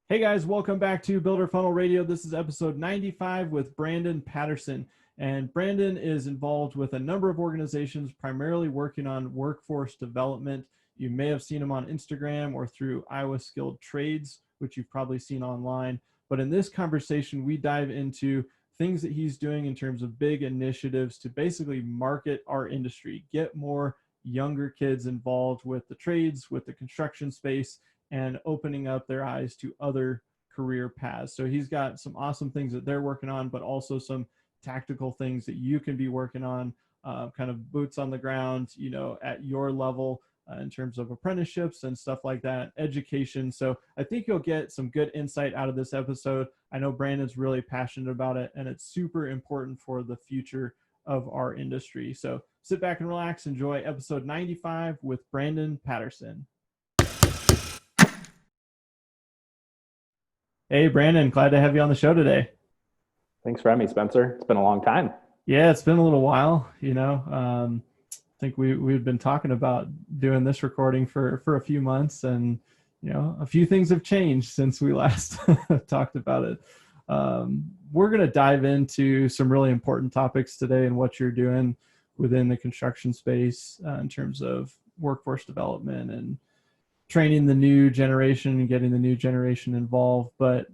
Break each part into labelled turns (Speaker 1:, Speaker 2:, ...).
Speaker 1: Hey guys, welcome back to Builder Funnel Radio. This is episode 95 with Brandon Patterson. And Brandon is involved with a number of organizations, primarily working on workforce development. You may have seen him on Instagram or through Iowa Skilled Trades, which you've probably seen online. But in this conversation, we dive into things that he's doing in terms of big initiatives to basically market our industry, get more younger kids involved with the trades, with the construction space, and opening up their eyes to other career paths. So he's got some awesome things that they're working on, but also some tactical things that you can be working on, kind of boots on the ground, at your level in terms of apprenticeships and stuff like that, education. So I think you'll get some good insight out of this episode. I know Brandon's really passionate about it, and it's super important for the future of our industry. So sit back and relax, enjoy episode 95 with Brandon Patterson. Hey, Brandon, glad to have you on the show today.
Speaker 2: Thanks for having me, Spencer. It's been a long time.
Speaker 1: Yeah, it's been a little while, I think we've been talking about doing this recording for a few months, and a few things have changed since we last talked about it. We're going to dive into some really important topics today and what you're doing within the construction space in terms of workforce development and training the new generation and getting the new generation involved. But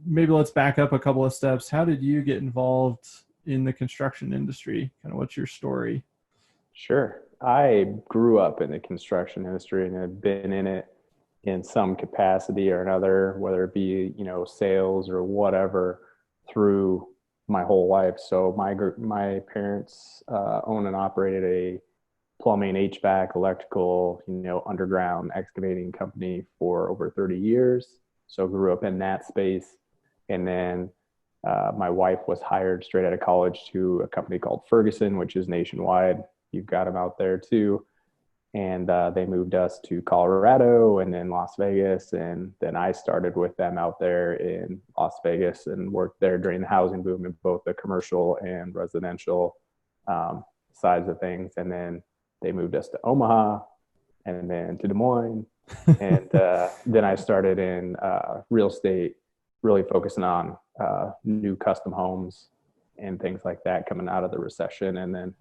Speaker 1: maybe let's back up a couple of steps. How did you get involved in the construction industry? Kind of what's your story?
Speaker 2: Sure. I grew up in the construction industry and have been in it in some capacity or another, whether it be, sales or whatever, through my whole life. So my parents owned and operated a plumbing, HVAC, electrical, underground excavating company for over 30 years. So grew up in that space. And then my wife was hired straight out of college to a company called Ferguson, which is nationwide. You've got them out there too. And they moved us to Colorado and then Las Vegas. And then I started with them out there in Las Vegas and worked there during the housing boom in both the commercial and residential sides of things. And then they moved us to Omaha and then to Des Moines. And then I started in real estate, really focusing on new custom homes and things like that coming out of the recession. And then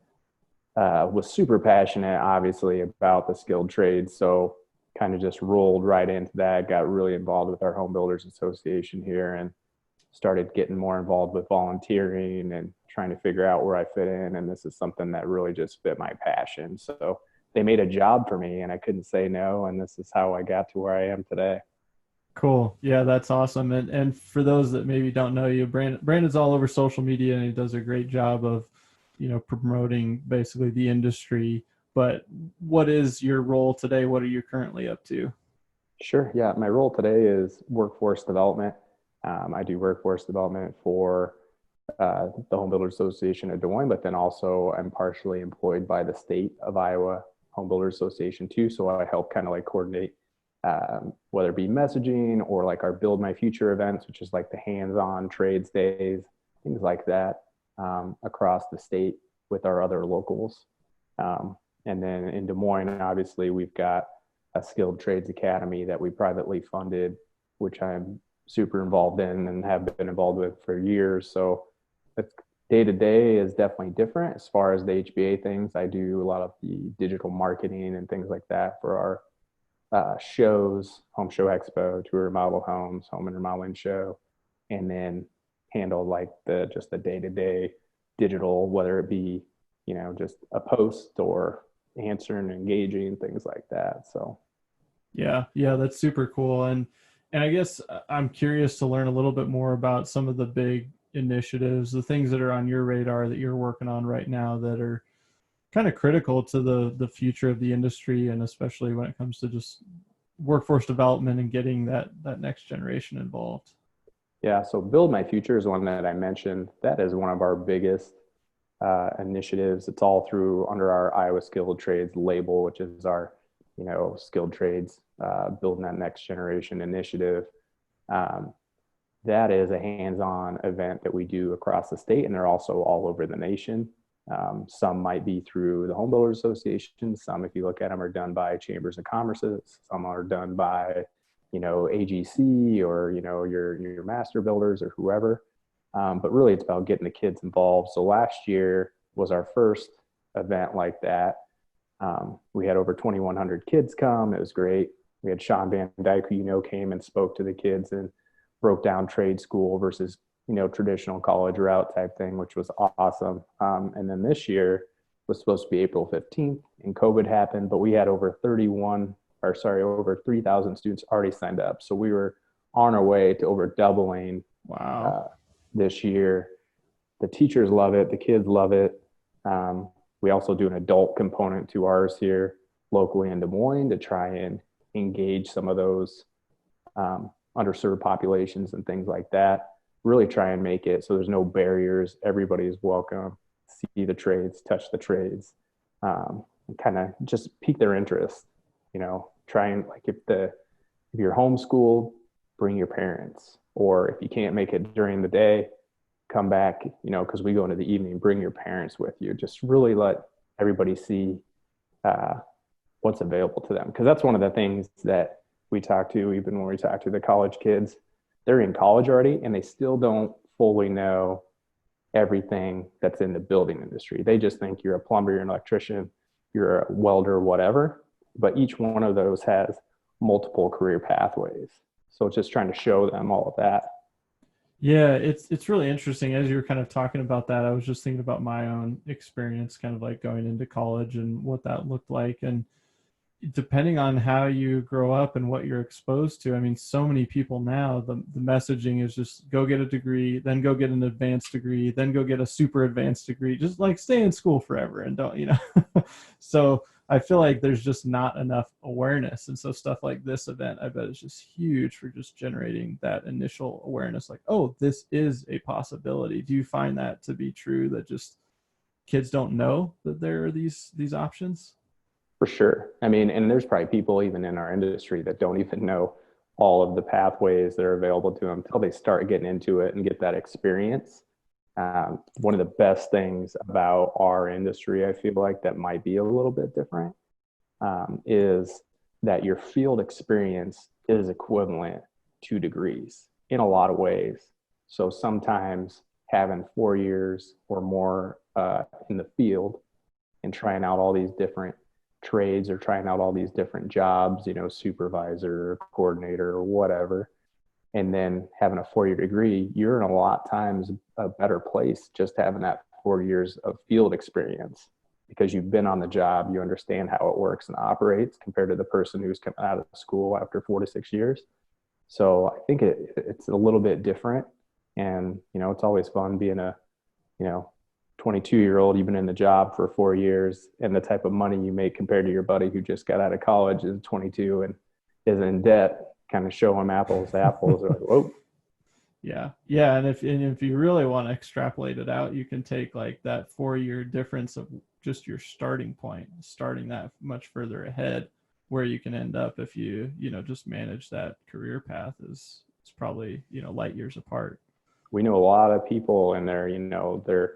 Speaker 2: was super passionate, obviously, about the skilled trades. So kind of just rolled right into that, got really involved with our Home Builders Association here and started getting more involved with volunteering and trying to figure out where I fit in. And this is something that really just fit my passion. So they made a job for me and I couldn't say no. And this is how I got to where I am today.
Speaker 1: Cool. Yeah, that's awesome. And for those that maybe don't know you, Brandon's all over social media and he does a great job of, promoting basically the industry. But what is your role today? What are you currently up to?
Speaker 2: Sure. Yeah. My role today is workforce development. I do workforce development for the Home Builders Association of Des Moines, but then also I'm partially employed by the state of Iowa Home Builders Association too. So I help kind of like coordinate whether it be messaging or like our Build My Future events, which is like the hands-on trades days, things like that across the state with our other locals. And then in Des Moines, obviously, we've got a skilled trades academy that we privately funded, which I'm super involved in and have been involved with for years. So day to day is definitely different as far as the HBA things. I do a lot of the digital marketing and things like that for our shows, Home Show Expo, Tour Model Homes, Home and Remodeling Show, and then handle like the day to day digital, whether it be, just a post or answering, engaging, things like that. So
Speaker 1: Yeah, that's super cool. And I guess I'm curious to learn a little bit more about some of the big initiatives, the things that are on your radar that you're working on right now that are kind of critical to the future of the industry, and especially when it comes to just workforce development and getting that next generation involved.
Speaker 2: yeah, so Build My Future is one that I mentioned. That is one of our biggest initiatives. It's all through under our Iowa Skilled Trades label, which is our, skilled trades, building that next generation initiative. Um, that is a hands-on event that we do across the state, and they're also all over the nation. Some might be through the Home Builders Association. Some, if you look at them, are done by chambers of commerce. Some are done by AGC or, your master builders or whoever. But really it's about getting the kids involved. So last year was our first event like that. We had over 2,100 kids come. It was great. We had Sean Van Dyke, who came and spoke to the kids and broke down trade school versus, traditional college route type thing, which was awesome. And then this year was supposed to be April 15th and COVID happened, but we had over 3,000 students already signed up. So we were on our way to over doubling.
Speaker 1: Wow.
Speaker 2: This year. The teachers love it. The kids love it. We also do an adult component to ours here locally in Des Moines to try and engage some of those underserved populations and things like that. Really try and make it so there's no barriers. Everybody is welcome. See the trades, touch the trades, and kind of just pique their interest. Try and if you're homeschooled, bring your parents, or if you can't make it during the day, come back. Because we go into the evening, bring your parents with you. Just really let everybody see what's available to them, because that's one of the things that we talk to. Even when we talk to the college kids, they're in college already and they still don't fully know everything that's in the building industry. They just think you're a plumber, you're an electrician, you're a welder, whatever. But each one of those has multiple career pathways. So just trying to show them all of that.
Speaker 1: Yeah, it's really interesting. As you were kind of talking about that, I was just thinking about my own experience, kind of like going into college and what that looked like. And depending on how you grow up and what you're exposed to, I mean, so many people now, the messaging is just go get a degree, then go get an advanced degree, then go get a super advanced degree, just like stay in school forever and don't. So I feel like there's just not enough awareness. And so stuff like this event, I bet is just huge for just generating that initial awareness, like, oh, this is a possibility. Do you find that to be true, that just kids don't know that there are these options?
Speaker 2: For sure. I mean, and there's probably people even in our industry that don't even know all of the pathways that are available to them until they start getting into it and get that experience. One of the best things about our industry, I feel like that might be a little bit different, is that your field experience is equivalent to degrees in a lot of ways. So sometimes having 4 years or more in the field and trying out all these different trades or trying out all these different jobs, supervisor, coordinator, or whatever, and then having a 4-year degree, you're in a lot of times a better place just having that 4 years of field experience, because you've been on the job, you understand how it works and operates compared to the person who's coming out of school after 4 to 6 years. So I think it's a little bit different. And, it's always fun being a, 22-year-old, you've been in the job for 4 years, and the type of money you make compared to your buddy who just got out of college is 22 and is in debt, kind of show them apples to apples. Like, whoa.
Speaker 1: Yeah. And if you really want to extrapolate it out, you can take like that 4-year difference of just your starting point, starting that much further ahead, where you can end up if you just manage that career path is probably light years apart.
Speaker 2: We know a lot of people in their their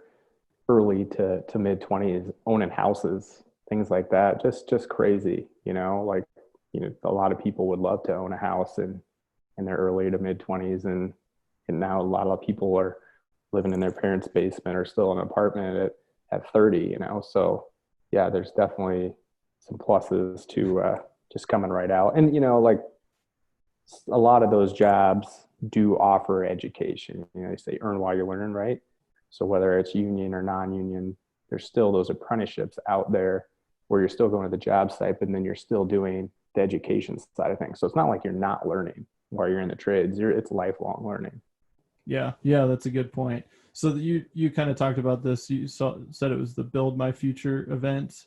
Speaker 2: early to mid 20s owning houses, things like that. Just crazy, a lot of people would love to own a house in their early to mid 20s, and now a lot of people are living in their parents' basement or still in an apartment at 30. So yeah, there's definitely some pluses to just coming right out. And like a lot of those jobs do offer education. They say earn while you learn, right? So whether it's union or non-union, there's still those apprenticeships out there where you're still going to the job site, but then you're still doing the education side of things. So it's not like you're not learning while you're in the trades. It's lifelong learning.
Speaker 1: Yeah, that's a good point. So you kind of talked about this. You said it was the Build My Future event.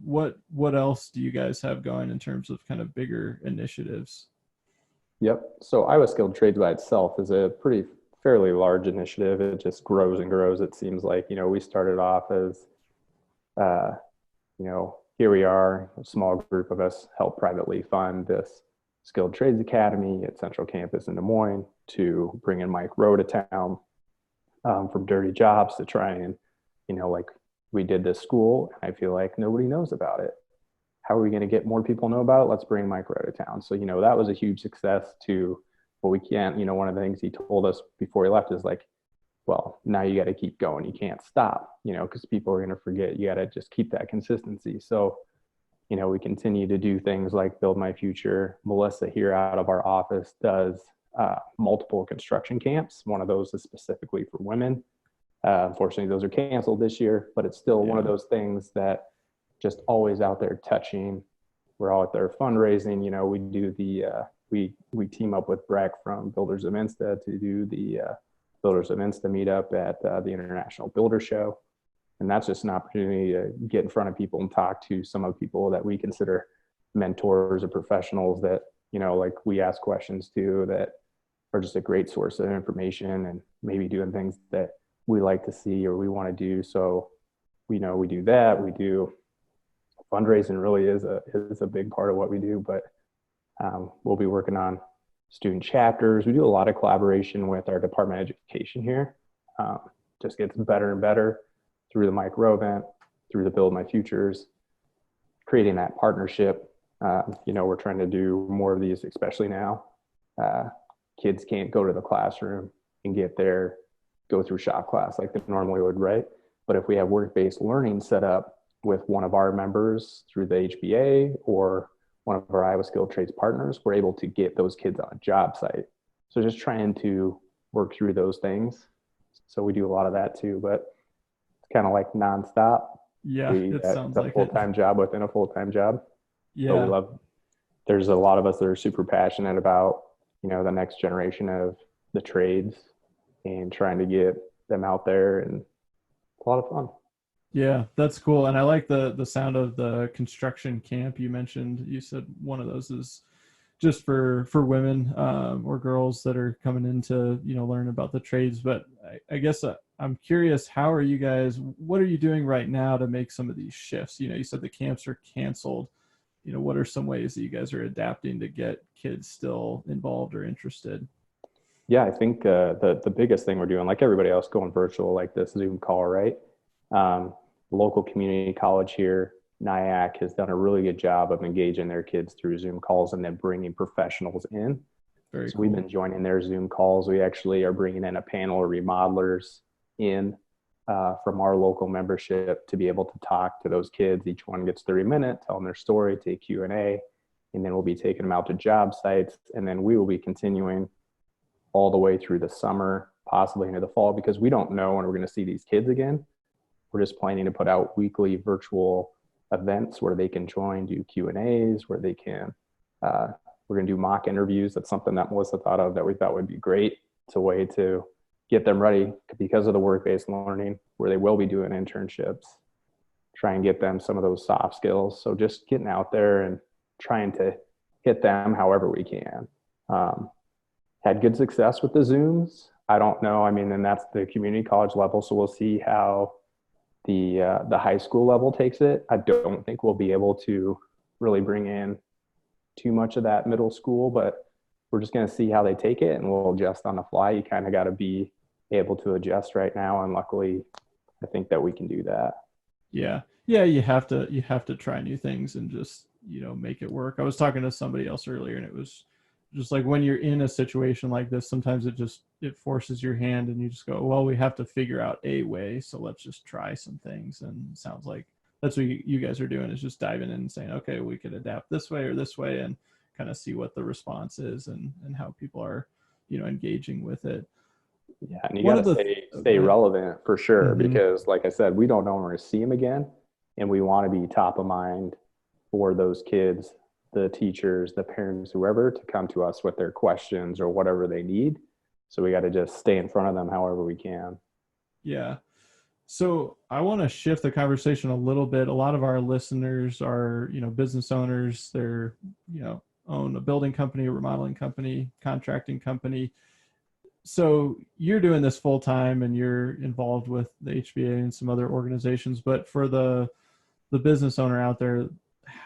Speaker 1: What else do you guys have going in terms of kind of bigger initiatives?
Speaker 2: Yep. So Iowa Skilled Trades by itself is a fairly large initiative. It just grows and grows. It seems like, we started off as, here we are, a small group of us help privately fund this Skilled Trades Academy at Central Campus in Des Moines to bring in Mike Rowe to town from Dirty Jobs to try and, like we did this school. And I feel like nobody knows about it. how are we going to get more people to know about it? Let's bring Micro out of town. So, that was a huge success too. But we can't, one of the things he told us before he left is like, well, now you got to keep going. You can't stop, because people are going to forget. You got to just keep that consistency. So, we continue to do things like Build My Future. Melissa here out of our office does multiple construction camps. One of those is specifically for women. Unfortunately, those are canceled this year, but it's still one of those things that just always out there touching. We're all out there fundraising. We do the we team up with Breck from Builders of Insta to do the Builders of Insta meetup at the International Builder Show. And that's just an opportunity to get in front of people and talk to some of the people that we consider mentors or professionals that, like we ask questions to, that are just a great source of information and maybe doing things that we like to see or we want to do. So, we do that. We do fundraising really is a big part of what we do, but we'll be working on student chapters. We do a lot of collaboration with our Department of Education here. Just gets better and better through the micro event, through the Build My Futures, creating that partnership. We're trying to do more of these, especially now. Kids can't go to the classroom and go through shop class like they normally would, right? But if we have work-based learning set up with one of our members through the HBA or one of our Iowa Skilled Trades partners, we're able to get those kids on a job site. So just trying to work through those things. So we do a lot of that too, but it's kind of like nonstop.
Speaker 1: Yeah, it sounds like
Speaker 2: a full-time job within a full-time job.
Speaker 1: Yeah.
Speaker 2: So there's a lot of us that are super passionate about, the next generation of the trades and trying to get them out there, and it's a lot of fun.
Speaker 1: Yeah, that's cool. And I like the sound of the construction camp you mentioned. You said one of those is just for women or girls that are coming in to, learn about the trades. But I guess I'm curious, what are you doing right now to make some of these shifts? You said the camps are canceled. What are some ways that you guys are adapting to get kids still involved or interested?
Speaker 2: Yeah, I think the biggest thing we're doing, like everybody else, going virtual, like this Zoom call, right? Local community college here, NIAC, has done a really good job of engaging their kids through Zoom calls and then bringing professionals in.
Speaker 1: Very
Speaker 2: so
Speaker 1: cool.
Speaker 2: We've been joining their Zoom calls. We actually are bringing in a panel of remodelers in from our local membership to be able to talk to those kids. Each one gets 30 minutes, tell them their story, take Q&A, and then we'll be taking them out to job sites. And then we will be continuing all the way through the summer, possibly into the fall, because we don't know when we're going to see these kids again. We're just planning to put out weekly virtual events where they can join, do Q&As, where they can, we're going to do mock interviews. That's something that Melissa thought of that we thought would be great. It's a way to get them ready because of the work-based learning where they will be doing internships, try and get them some of those soft skills. So just getting out there and trying to hit them however we can. Had good success with the Zooms. I don't know. And that's the community college level. So we'll see how the high school level takes it. I don't think we'll be able to really bring in too much of that middle school, but we're just going to see how they take it and we'll adjust on the fly. You kind of got to be able to adjust right now. And luckily I think that we can do that.
Speaker 1: Yeah. You have to try new things and just, make it work. I was talking to somebody else earlier and it was just like when you're in a situation like this, sometimes it forces your hand and you just go, well, we have to figure out a way. So let's just try some things. And it sounds like that's what you guys are doing, is just diving in and saying, okay, we could adapt this way or this way and kind of see what the response is and how people are, engaging with it.
Speaker 2: Yeah. And you got to stay relevant for sure,
Speaker 1: Mm-hmm.
Speaker 2: because like I said, we don't know when we're going to see them again. And we want to be top of mind for those kids, the teachers, the parents, whoever, to come to us with their questions or whatever they need. So we got to just stay in front of them however we can.
Speaker 1: Yeah. So I want to shift the conversation a little bit. A lot of our listeners are, business owners. They're, own a building company, a remodeling company, contracting company. So you're doing this full time and you're involved with the HBA and some other organizations, but for the business owner out there,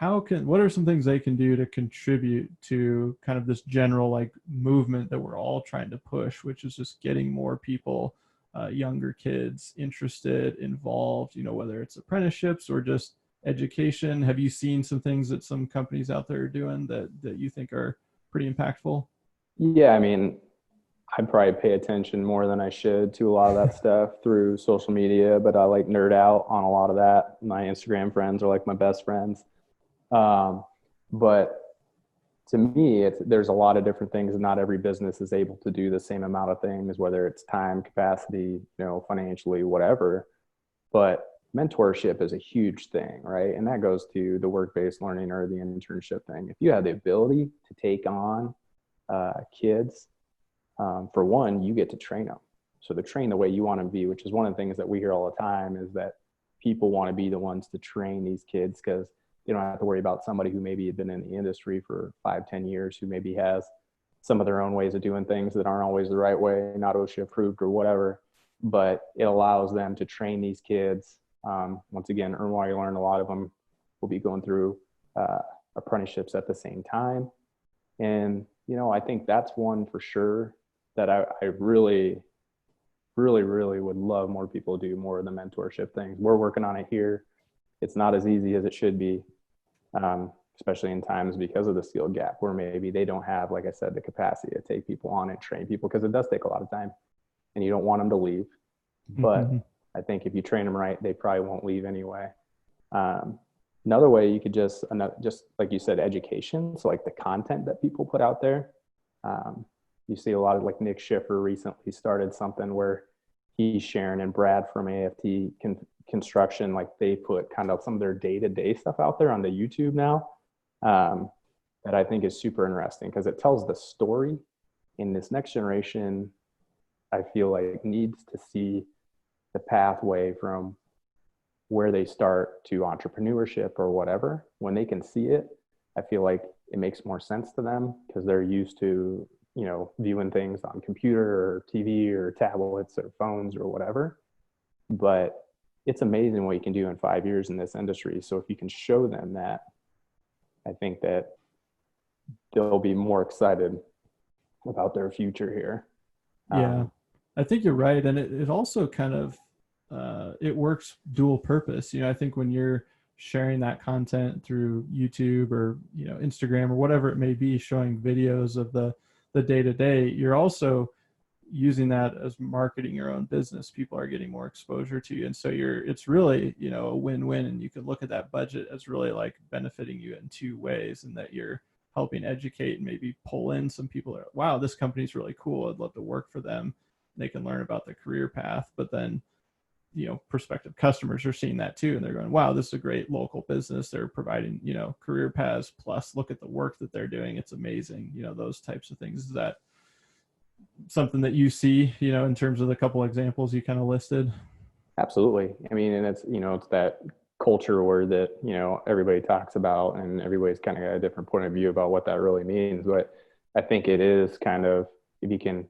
Speaker 1: what are some things they can do to contribute to kind of this general like movement that we're all trying to push, which is just getting more people, younger kids interested, involved, whether it's apprenticeships or just education. Have you seen some things that some companies out there are doing that you think are pretty impactful?
Speaker 2: Yeah, I mean, I probably pay attention more than I should to a lot of that stuff through social media, but I like nerd out on a lot of that. My Instagram friends are like my best friends. Um, but to me, there's a lot of different things, and not every business is able to do the same amount of things, whether it's time, capacity, financially, whatever. But mentorship is a huge thing, right? And that goes to the work-based learning or the internship thing. If you have the ability to take on kids, for one, you get to train them. So they're trained the way you want to be, which is one of the things that we hear all the time, is that people want to be the ones to train these kids because you don't have to worry about somebody who maybe had been in the industry for 5, 10 years, who maybe has some of their own ways of doing things that aren't always the right way, not OSHA approved or whatever. But it allows them to train these kids. Once again, Earn While You Learn, a lot of them will be going through apprenticeships at the same time. And, I think that's one for sure that I really, really, really would love more people to do more of the mentorship things. We're working on it here. It's not as easy as it should be, especially in times because of the skill gap, where maybe they don't have, like I said, the capacity to take people on and train people, because it does take a lot of time and you don't want them to leave. But I think if you train them right, they probably won't leave anyway. Another way you could just like you said, education. So like the content that people put out there. You see a lot of, like, Nick Schiffer recently started something where he's sharing, and Brad from AFT Construction, like they put kind of some of their day-to-day stuff out there on the YouTube now, that I think is super interesting because it tells the story. In this next generation, I feel like needs to see the pathway from where they start to entrepreneurship or whatever. When they can see it, I feel like it makes more sense to them because they're used to, viewing things on computer or TV or tablets or phones or whatever. But it's amazing what you can do in 5 years in this industry. So if you can show them that, I think that they'll be more excited about their future here.
Speaker 1: Yeah, I think you're right. And it also kind of, it works dual purpose. I think when you're sharing that content through YouTube or, Instagram or whatever it may be, showing videos of the day-to-day, you're also using that as marketing your own business. People are getting more exposure to you. And so it's really, a win-win. And you can look at that budget as really like benefiting you in two ways, and that you're helping educate and maybe pull in some people that are, wow, this company's really cool, I'd love to work for them. They can learn about the career path. But then, prospective customers are seeing that too, and they're going, wow, this is a great local business, they're providing, career paths, plus look at the work that they're doing, it's amazing. Those types of things. Is that something that you see, in terms of the couple examples you kind of listed?
Speaker 2: Absolutely. I mean, and it's that culture word that, everybody talks about, and everybody's kind of got a different point of view about what that really means. But I think it is kind of, if you can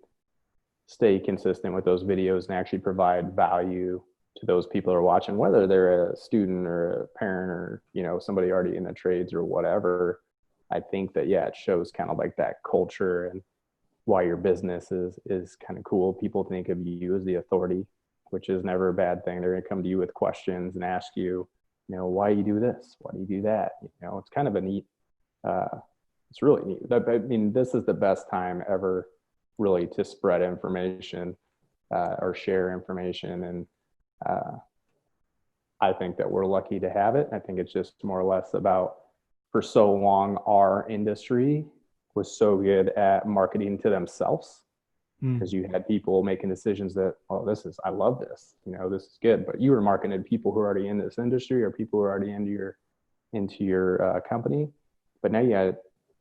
Speaker 2: stay consistent with those videos and actually provide value to those people who are watching, whether they're a student or a parent or, somebody already in the trades or whatever, I think that, yeah, it shows kind of like that culture and why your business is kind of cool. People think of you as the authority, which is never a bad thing. They're going to come to you with questions and ask you, why you do this? Why do you do that? It's kind of a neat, it's really neat. I mean, this is the best time ever really to spread information or share information. And I think that we're lucky to have it. I think it's just more or less about, for so long, our industry was so good at marketing to themselves, because you had people making decisions that, oh, I love this, this is good. But you were marketing to people who are already in this industry, or people who are already into your company. But now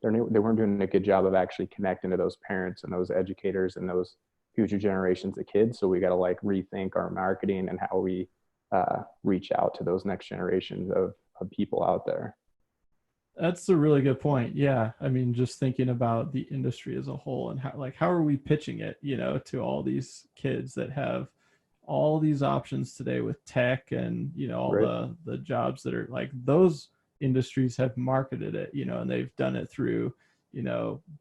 Speaker 2: they weren't doing a good job of actually connecting to those parents and those educators and those future generations of kids. So we got to like rethink our marketing and how we reach out to those next generations of people out there.
Speaker 1: That's a really good point. Yeah. I mean, just thinking about the industry as a whole, and how are we pitching it, to all these kids that have all these options today with tech and, all
Speaker 2: Right.
Speaker 1: the jobs that are like, those industries have marketed it, and they've done it through,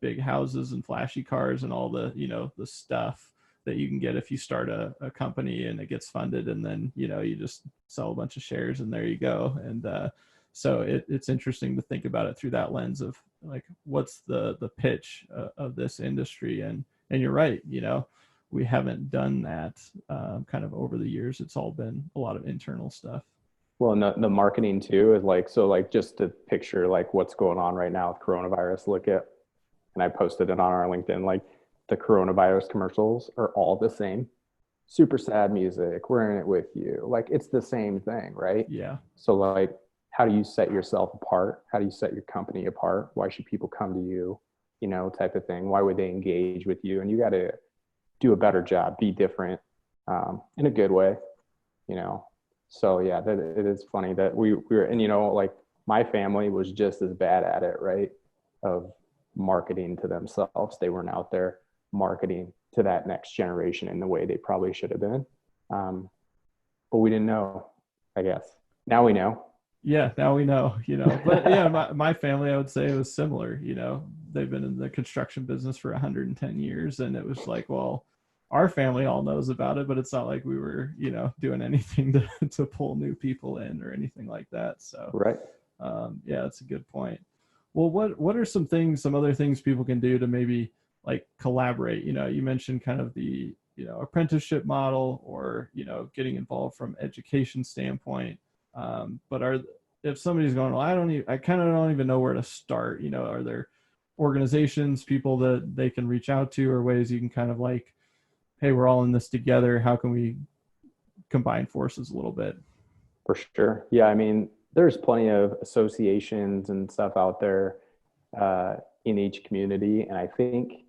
Speaker 1: big houses and flashy cars and all the, the stuff that you can get if you start a company and it gets funded, and then you just sell a bunch of shares and there you go. And so it's interesting to think about it through that lens of like, what's the pitch of this industry. And you're right, we haven't done that kind of over the years. It's all been a lot of internal stuff.
Speaker 2: Well, and the marketing too is like, so like just to picture like what's going on right now with coronavirus, look at, and I posted it on our LinkedIn, like the coronavirus commercials are all the same. Super sad music, we're in it with you. Like it's the same thing, right?
Speaker 1: Yeah.
Speaker 2: So like, how do you set yourself apart? How do you set your company apart? Why should people come to you? Type of thing. Why would they engage with you? And you got to do a better job, be different, in a good way, So yeah, that it is funny that we were, and like my family was just as bad at it, right? Of marketing to themselves. They weren't out there marketing to that next generation in the way they probably should have been. But we didn't know, I guess. Now we know.
Speaker 1: Yeah, now we know, but yeah, my family, I would say it was similar. They've been in the construction business for 110 years. And it was like, well, our family all knows about it, but it's not like we were, doing anything to pull new people in or anything like that. So,
Speaker 2: right.
Speaker 1: Yeah, that's a good point. Well, what are some other things people can do to maybe like collaborate? You mentioned kind of the, apprenticeship model, or, getting involved from education standpoint. But if somebody's going, well, I kind of don't even know where to start, are there organizations, people that they can reach out to, or ways you can kind of like, hey, we're all in this together, how can we combine forces a little bit?
Speaker 2: For sure. Yeah. I mean, there's plenty of associations and stuff out there in each community. And I think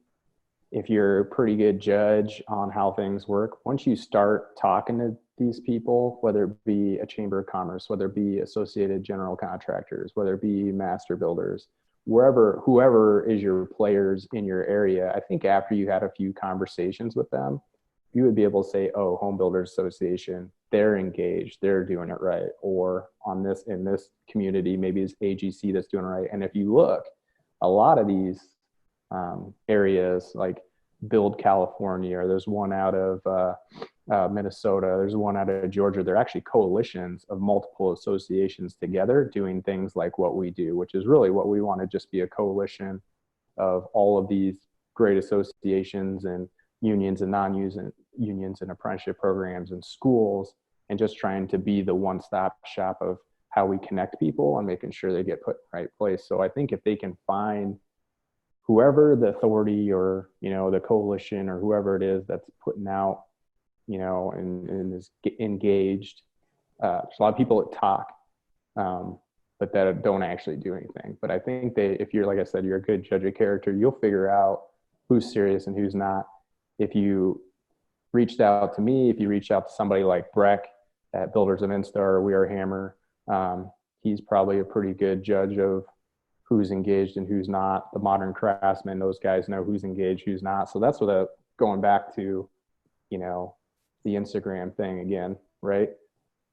Speaker 2: if you're a pretty good judge on how things work, once you start talking to these people, whether it be a chamber of commerce, whether it be associated general contractors, whether it be master builders, whoever is your players in your area, I think after you had a few conversations with them, you would be able to say, oh, Home Builders Association, they're engaged, they're doing it right. Or in this community, maybe it's AGC that's doing it right. And if you look, a lot of these areas like Build California, or there's one out of Minnesota, there's one out of Georgia. They're actually coalitions of multiple associations together doing things like what we do, which is really what we want to just be, a coalition of all of these great associations and unions and non-unions and apprenticeship programs and schools, and just trying to be the one-stop shop of how we connect people and making sure they get put in the right place. So I think if they can find whoever the authority or, the coalition or whoever it is that's putting out, and is engaged, there's a lot of people that talk, but that don't actually do anything. But I think if you're, like I said, you're a good judge of character, you'll figure out who's serious and who's not. If you reached out to me, if you reach out to somebody like Breck at Builders of Instar, We Are Hammer, he's probably a pretty good judge of who's engaged and who's not. The Modern Craftsman, those guys know who's engaged, who's not. So that's what going back to, the Instagram thing again, right?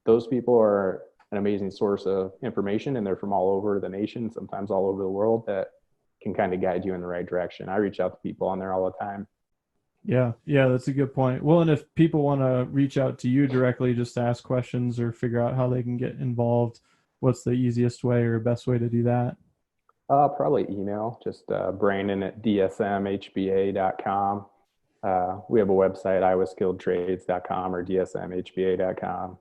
Speaker 2: Those people are an amazing source of information, and they're from all over the nation, sometimes all over the world, that can kind of guide you in the right direction. I reach out to people on there all the time.
Speaker 1: Yeah, that's a good point. Well, and if people want to reach out to you directly just to ask questions or figure out how they can get involved, what's the easiest way or best way to do that?
Speaker 2: Probably email, just Brandon at dsmhba.com. We have a website, iowaskilledtrades.com or dsmhba.com.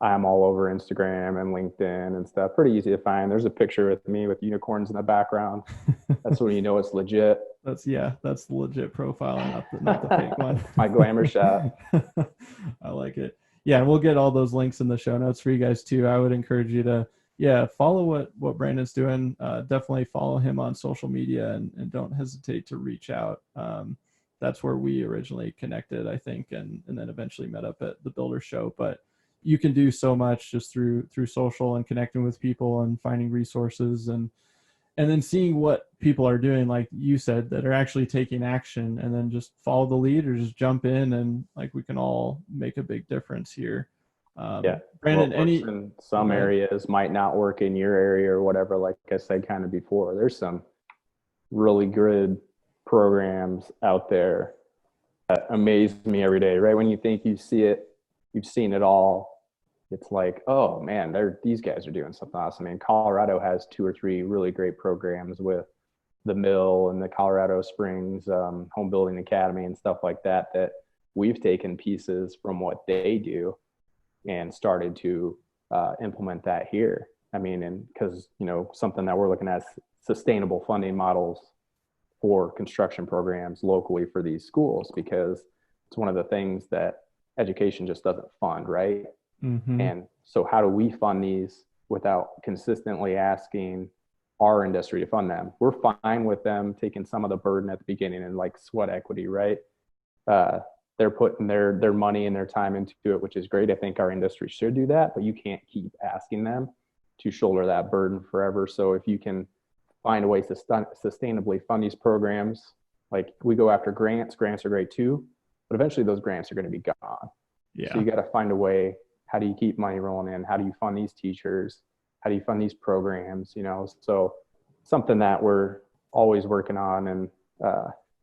Speaker 2: I'm all over Instagram and LinkedIn and stuff. Pretty easy to find. There's a picture with me with unicorns in the background. That's when you know it's legit.
Speaker 1: That's the legit profile, not the fake one.
Speaker 2: My glamour shot.
Speaker 1: I like it. Yeah, and we'll get all those links in the show notes for you guys too. I would encourage you to follow what Brandon's doing. Definitely follow him on social media, and don't hesitate to reach out. That's where we originally connected, I think, and then eventually met up at the Builder Show. But you can do so much just through social and connecting with people and finding resources, and then seeing what people are doing, like you said, that are actually taking action, and then just follow the lead or just jump in, and like we can all make a big difference here. Brandon,
Speaker 2: in some areas might not work in your area or whatever. Like I said kind of before, there's some really good programs out there amaze me every day, right? When you think you see it, you've seen it all. It's like, oh man, these guys are doing something awesome. I mean, Colorado has 2 or 3 really great programs with the Mill and the Colorado Springs Home Building Academy and stuff like that, that we've taken pieces from what they do and started to implement that here. I mean, and because, something that we're looking at is sustainable funding models for construction programs locally for these schools, because it's one of the things that education just doesn't fund, right?
Speaker 1: Mm-hmm.
Speaker 2: And so how do we fund these without consistently asking our industry to fund them? We're fine with them taking some of the burden at the beginning and like sweat equity, right? They're putting their money and their time into it, which is great. I think our industry should do that, but you can't keep asking them to shoulder that burden forever. So if you can find a way to sustainably fund these programs, like we go after grants are great too, but eventually those grants are going to be gone.
Speaker 1: Yeah.
Speaker 2: So you got to find a way. How do you keep money rolling in? How do you fund these teachers? How do you fund these programs? So something that we're always working on. And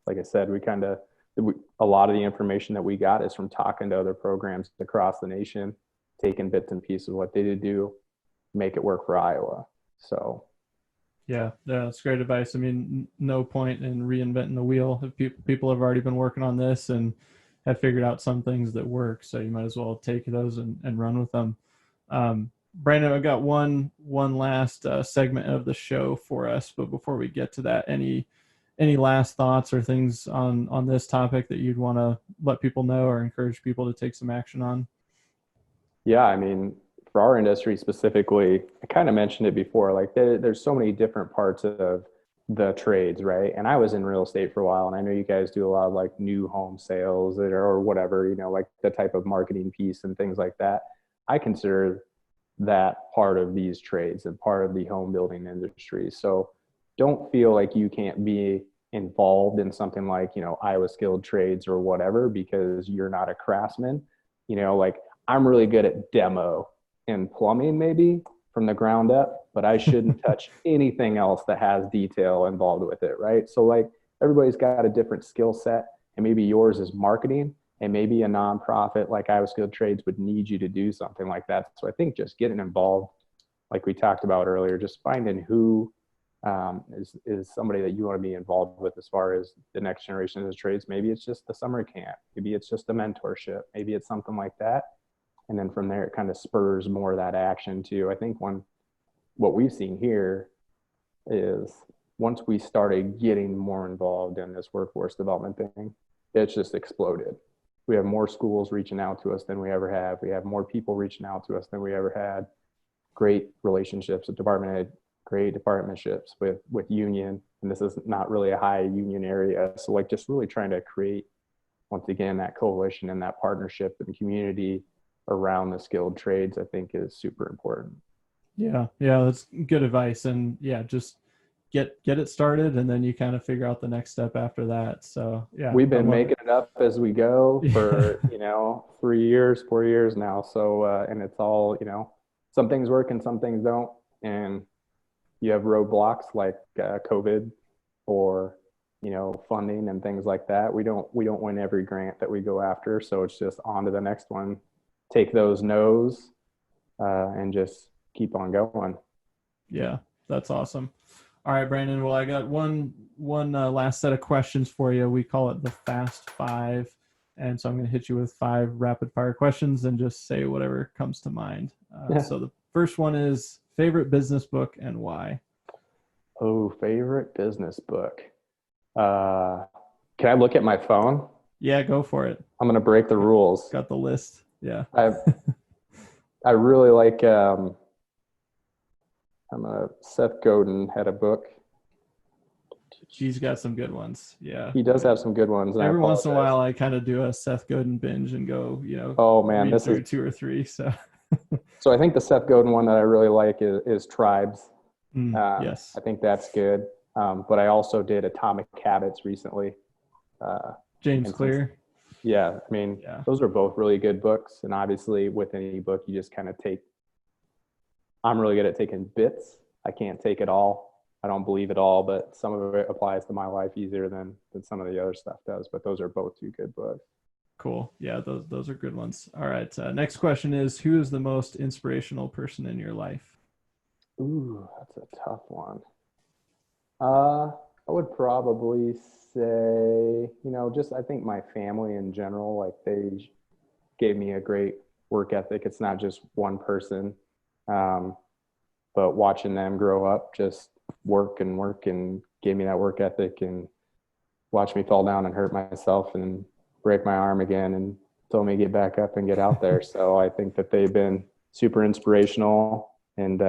Speaker 2: like I said, a lot of the information that we got is from talking to other programs across the nation, taking bits and pieces of what they do, make it work for Iowa. So
Speaker 1: yeah, that's great advice. I mean, no point in reinventing the wheel if people have already been working on this and have figured out some things that work. So you might as well take those and run with them. Brandon, I've got one last segment of the show for us, but before we get to that, any last thoughts or things on this topic that you'd want to let people know or encourage people to take some action on?
Speaker 2: yeah, I mean, for our industry specifically, I kind of mentioned it before, like there's so many different parts of the trades, right? And I was in real estate for a while, and I know you guys do a lot of like new home sales or whatever, like the type of marketing piece and things like that. I consider that part of these trades and part of the home building industry. So don't feel like you can't be involved in something like, Iowa Skilled Trades or whatever, because you're not a craftsman. Like I'm really good at demo and plumbing maybe from the ground up, but I shouldn't touch anything else that has detail involved with it, right? So like everybody's got a different skill set, and maybe yours is marketing, and maybe a nonprofit like Iowa Skilled Trades would need you to do something like that. So I think just getting involved, like we talked about earlier, just finding who is somebody that you want to be involved with as far as the next generation of the trades. Maybe it's just the summer camp. Maybe it's just a mentorship. Maybe it's something like that. And then from there, it kind of spurs more of that action too. I think what we've seen here is once we started getting more involved in this workforce development thing, it's just exploded. We have more schools reaching out to us than we ever have. We have more people reaching out to us than we ever had. Great relationships with department head, great departmentships with union. And this is not really a high union area. So like just really trying to create, once again, that coalition and that partnership and community around the skilled trades, I think is super important.
Speaker 1: Yeah, that's good advice. And yeah, just get it started, and then you kind of figure out the next step after that. So yeah,
Speaker 2: We've been making it up as we go for 3 years, 4 years now. So and it's all, some things work and some things don't, and you have roadblocks like COVID or funding and things like that. We don't win every grant that we go after, so it's just on to the next one. Take those no's and just keep on going.
Speaker 1: Yeah, that's awesome. All right, Brandon. Well, I got one last set of questions for you. We call it the Fast Five, and so I'm going to hit you with 5 rapid fire questions and just say whatever comes to mind. So the first one is favorite business book and why?
Speaker 2: Oh, favorite business book. Can I look at my phone?
Speaker 1: Yeah, go for it.
Speaker 2: I'm going to break the rules.
Speaker 1: Got the list. Yeah.
Speaker 2: I really like Seth Godin had a book.
Speaker 1: He's got some good ones. Yeah.
Speaker 2: He does have some good ones.
Speaker 1: Every once in a while I kind of do a Seth Godin binge and go,
Speaker 2: oh man,
Speaker 1: this is 2 or 3. So
Speaker 2: I think the Seth Godin one that I really like is Tribes.
Speaker 1: Yes.
Speaker 2: I think that's good. But I also did Atomic Habits recently.
Speaker 1: James Clear.
Speaker 2: Yeah, I mean, those are both really good books. And obviously with any book, you just kind of I'm really good at taking bits. I can't take it all. I don't believe it all, but some of it applies to my life easier than some of the other stuff does. But those are both two good books.
Speaker 1: Cool. Yeah, those are good ones. All right. Next question is, who is the most inspirational person in your life?
Speaker 2: Ooh, that's a tough one. Uh, I would probably say, just I think my family in general, like they gave me a great work ethic. It's not just one person, um, but watching them grow up, just work and gave me that work ethic and watch me fall down and hurt myself and break my arm again and told me to get back up and get out there. So I think that they've been super inspirational and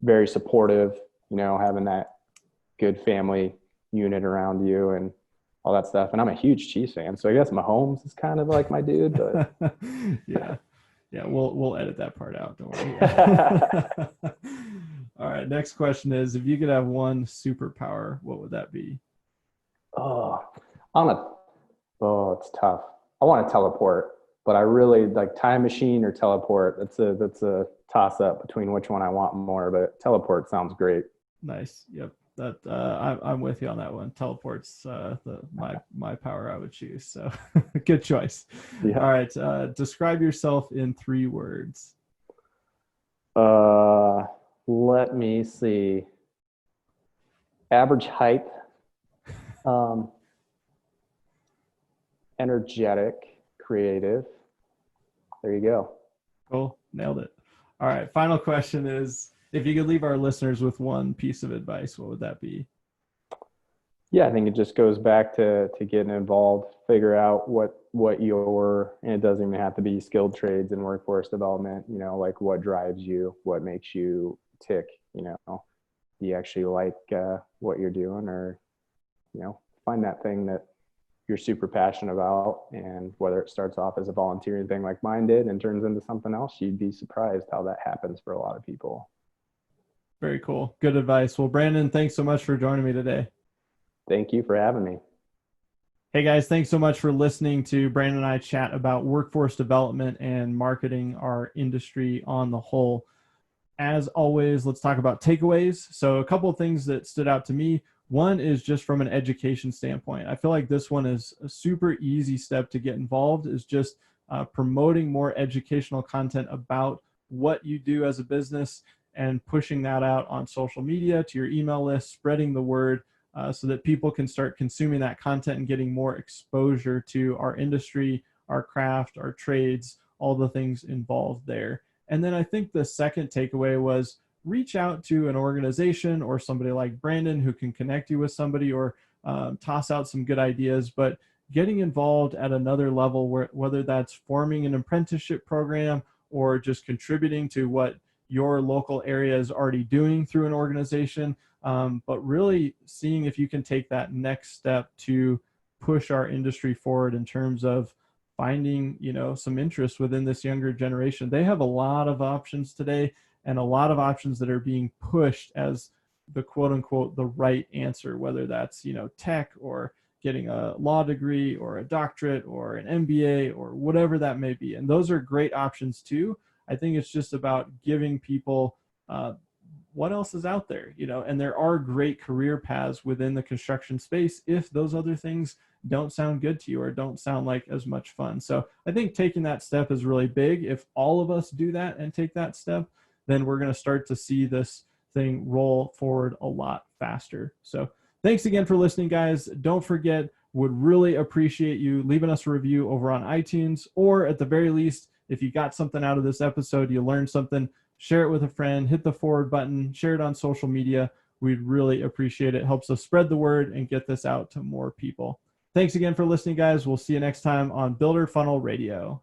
Speaker 2: very supportive, having that good family unit around you and all that stuff. And I'm a huge Chiefs fan, so I guess Mahomes is kind of like my dude. But
Speaker 1: yeah, we'll edit that part out. Don't worry. All right. Next question is, if you could have one superpower, what would that be?
Speaker 2: oh, it's tough. I want to teleport, but I really like time machine or teleport. That's a toss up between which one I want more. But teleport sounds great.
Speaker 1: Nice. Yep. That I'm with you on that one. Teleport's my power I would choose. So good choice.
Speaker 2: Yeah.
Speaker 1: All right. Describe yourself in 3 words.
Speaker 2: Let me see. Average height, um, energetic, creative. There you go.
Speaker 1: Cool. Nailed it. All right. Final question is, if you could leave our listeners with one piece of advice, what would that be?
Speaker 2: Yeah, I think it just goes back to getting involved, figure out what and it doesn't even have to be skilled trades and workforce development, like what drives you, what makes you tick, do you actually like what you're doing, or, find that thing that you're super passionate about. And whether it starts off as a volunteering thing like mine did and turns into something else, you'd be surprised how that happens for a lot of people.
Speaker 1: Very cool. Good advice. Well, Brandon, thanks so much for joining me today.
Speaker 2: Thank you for having me.
Speaker 1: Hey guys, thanks so much for listening to Brandon and I chat about workforce development and marketing our industry on the whole. As always, let's talk about takeaways. So a couple of things that stood out to me. One is just from an education standpoint. I feel like this one is a super easy step to get involved, is just promoting more educational content about what you do as a business and pushing that out on social media, to your email list, spreading the word so that people can start consuming that content and getting more exposure to our industry, our craft, our trades, all the things involved there. And then I think the second takeaway was reach out to an organization or somebody like Brandon who can connect you with somebody, or toss out some good ideas. But getting involved at another level, whether that's forming an apprenticeship program or just contributing to what your local area is already doing through an organization, but really seeing if you can take that next step to push our industry forward in terms of finding, some interest within this younger generation. They have a lot of options today, and a lot of options that are being pushed as the quote unquote the right answer, whether that's, tech or getting a law degree or a doctorate or an MBA or whatever that may be. And those are great options too. I think it's just about giving people what else is out there, and there are great career paths within the construction space if those other things don't sound good to you or don't sound like as much fun. So I think taking that step is really big. If all of us do that and take that step, then we're going to start to see this thing roll forward a lot faster. So thanks again for listening, guys. Don't forget, would really appreciate you leaving us a review over on iTunes, or at the very least, if you got something out of this episode, you learned something, share it with a friend, hit the forward button, share it on social media. We'd really appreciate it. It helps us spread the word and get this out to more people. Thanks again for listening, guys. We'll see you next time on Builder Funnel Radio.